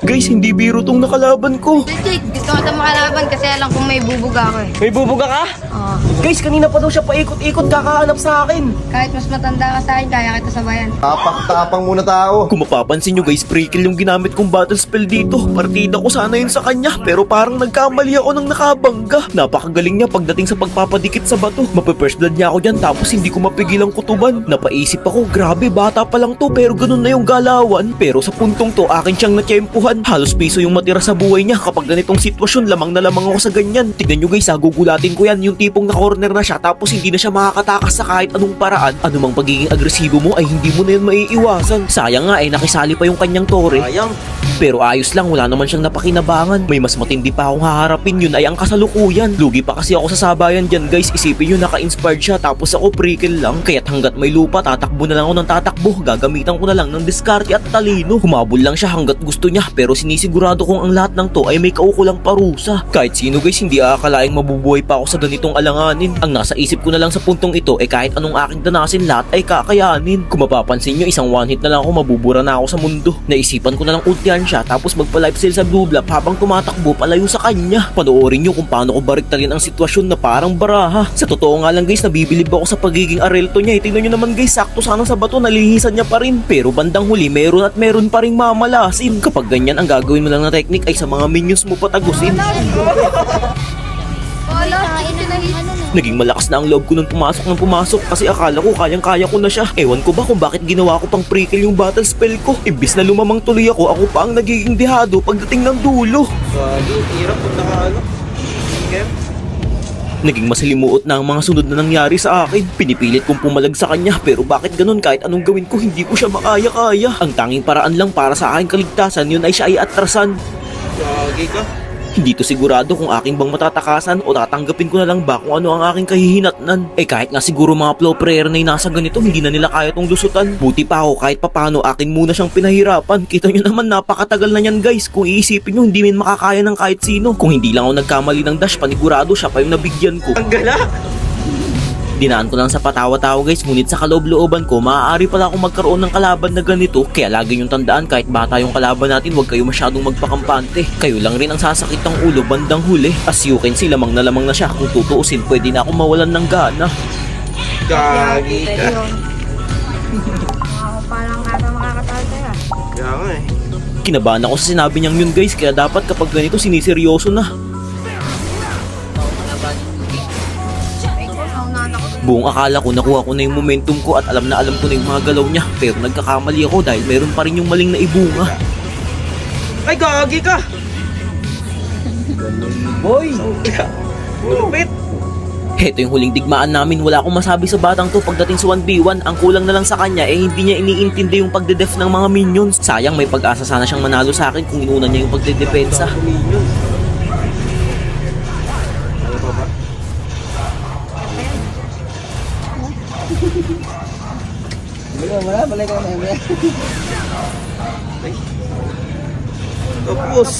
Guys, hindi biro tong nakalaban ko. Jake, gusto ko ito makalaban kasi alam kong may bubuga ako eh. May bubuga ka? Oo. Guys, kanina pa daw siya paikot-ikot kakahanap sa akin. Kahit mas matanda ka sa akin, kaya kita sabayan. Tapang muna tao. Kung mapapansin nyo guys, pre-kill yung ginamit kong battle spell dito. Partida ko sana yun sa kanya, pero parang nagkamali ako ng nakabangga. Napakagaling niya pagdating sa pagpapadikit sa bato. Mape-first blood niya ako dyan, tapos hindi ko mapigil ang kutuban. Napaisip ako, grabe bata pa lang to, pero ganun na yung galawan. Pero sa puntong to, akin siyang natsyempuhan. Halos piso yung matira sa buhay niya. Kapag ganitong sitwasyon, lamang na lamang ako sa ganyan. Tignan nyo guys, gugulatin ko yan. Yung tipong na-corner na siya, tapos hindi na siya makakatakas sa kahit anong paraan. Anumang pagiging agresibo mo ay hindi mo na yun maiiwasan. Sayang nga nakisali pa yung kanyang tore. Sayang. Pero ayos lang, wala naman siyang napakinabangan. May mas matindi pa akong haharapin, yun ay ang kasalukuyan. Lugi pa kasi ako sa sabayan dyan guys. Isipin nyo, naka-inspired siya, tapos ako pre-kill lang. Kaya't hanggat may lupa, tatakbo na lang ako ng tatakbo. Gagamitan ko na lang ng diskarte at talino. Humabol lang siya hanggat gusto niya, pero sinisigurado kong ang lahat ng to ay may kaukulang parusa. Kahit sino guys, hindi aakalaing mabubuhay pa ako sa ganitong alanganin. Ang nasa isip ko na lang sa puntong ito ay kahit anong aking danasin, lahat ay kakayanin. Kung mapapansin nyo, isang one hit na lang ako, mabubura na ako sa mundo. Naisipan ko na lang ultihan siya, tapos magpa-life steal sa blue block habang tumatakbo palayo sa kanya. Panoorin nyo kung paano ko baliktarin ang sitwasyon na parang baraha. Sa totoo nga lang guys, nabibilib ako sa pagiging arelto niya. Tingnan nyo naman guys, sakto sana sa bato, nalihisan niya pa rin. Pero bandang huli, meron at meron pa ring mamalasin. Kapag ganyan, ang gagawin mo lang na technique ay sa mga minions mo patagusin. Naging malakas na ang loob ko nung pumasok kasi akala ko kayang-kaya ko na siya. Ewan ko ba kung bakit ginawa ko pang pre-kill yung battle spell ko. Imbis na lumamang tuloy ako pa ang nagiging dehado pagdating ng dulo. Gagi, hirap pag nakaano. Naging masalimuot na ang mga sunod na nangyari sa akin. Pinipilit kong pumalag sa kanya, pero bakit ganun? Kahit anong gawin ko, hindi ko siya makaya-kaya. Ang tanging paraan lang para sa aking kaligtasan, yun ay siya ay atrasan. Gagi ka. Hindi to sigurado kung aking bang matatakasan o tatanggapin ko na lang ba kung ano ang aking kahihinatnan. Kahit nga siguro mga flow prayer na nasa ganito, hindi na nila kaya tong lusutan. Buti pa ako kahit papano akin muna siyang pinahirapan. Kita nyo naman, napakatagal na yan guys. Kung iisipin nyo, hindi min makakaya ng kahit sino. Kung hindi lang ako nagkamali ng dash, panigurado siya pa yung nabigyan ko. Ang gala. Dinaan ko lang sa patawa-tawa guys, ngunit sa kaloob-looban ko, maaari pala akong magkaroon ng kalaban na ganito. Kaya lagi yung tandaan, kahit bata yung kalaban natin, huwag kayo masyadong magpakampante. Kayo lang rin ang sasakit ng ulo bandang huli. As you can see, lamang na siya. Kung tutuusin, pwede na akong mawalan ng gana. Gagi ka. Parang nga makakatawag tayo ah. Kaya nga eh. Kinabahan ako sa sinabi niyang yun guys, kaya dapat kapag ganito siniseryoso na. Buong akala ko nakuha ko na yung momentum ko at alam ko na yung mga galaw niya. Pero nagkakamali ako dahil meron pa rin yung maling na ibunga. Ay, gagi ka. Boy. Lupit. Heto yung huling digmaan namin. Wala akong masabi sa batang to pagdating sa 1v1. Ang kulang na lang sa kanya hindi niya iniintindi yung pagdedef ng mga minions. Sayang, may pag-asa sana siyang manalo sa akin kung inuna niya yung pagdedepensa. Balik ka na. Tapos.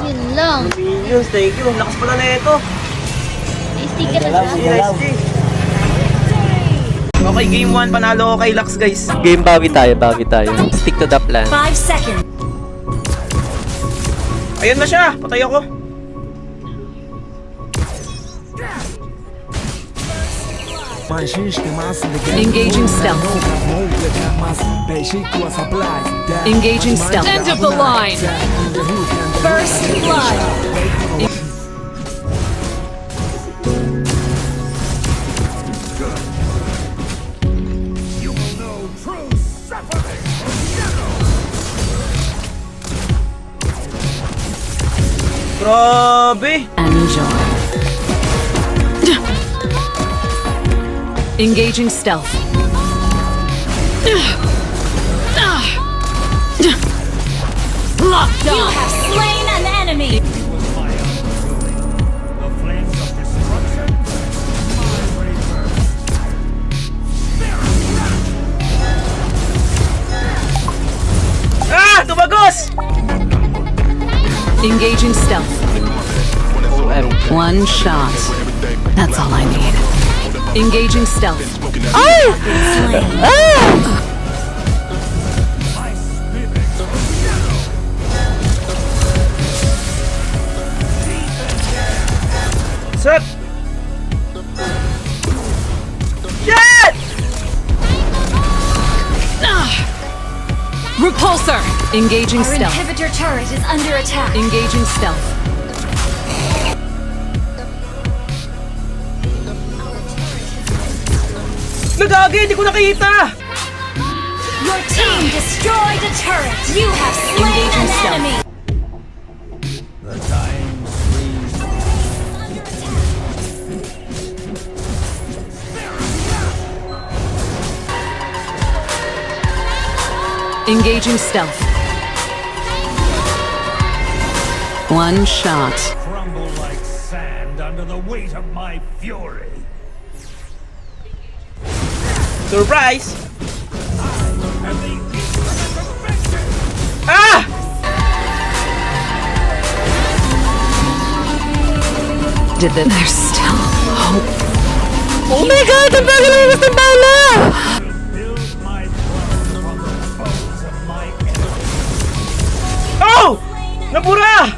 Yun lang. Minions, thank you. Ang lakas pala na ito. Sticker na siya. Okay, game 1, panalo ko kay Lux guys. Game bawi tayo. Stick to the plan. 5 seconds. Ayun na siya, patay ako. Engaging stealth. Engaging stealth. End of the line. First blood. Grabe. Enjoy. Engaging stealth. Locked on. You have slain an enemy. Ah! Tumagos! Engaging stealth. One shot. That's all I need. Engaging stealth. Engaging Our stealth. inhibitor turret is under attack. Engaging stealth. Nagagi, hindi ko nakita! Your team destroyed a turret. You have slain Engaging an stealth. enemy. Engaging stealth. One shot. Crumble like sand under the weight of my fury. Surprise! Ah! Did the There's still hope. Oh my god! Ang bagal ng mas ng bala! Build my throne from the bones of my enemies. Oh! Nabura!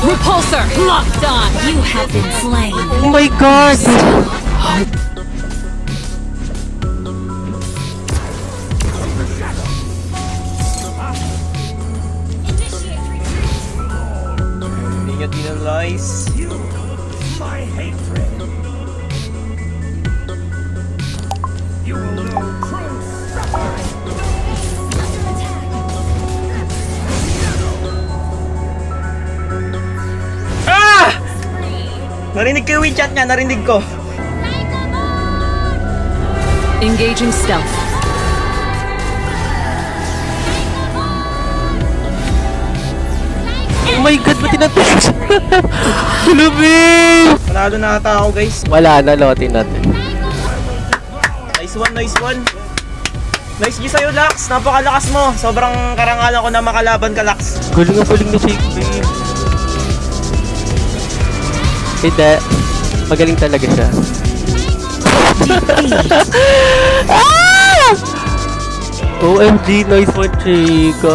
Repulsor locked on. You have been slain. Oh my god! Hindi niya dinalize. My hatred. You will know true suffering. Ah! Narinig ko yung WeChat niya, narinig ko. Engaging stealth. Oh my god! Ba't tinatapos? Lumi! Panalo na ata ako guys. Wala na, lotin natin. Nice one, nice one. Nice G sa'yo, Lax. Napakalakas mo. Sobrang karangalan ko na makalaban ka, Lax. Galing ang galing na si Babe. Hindi. Magaling talaga siya. OMG, nice one, Chica.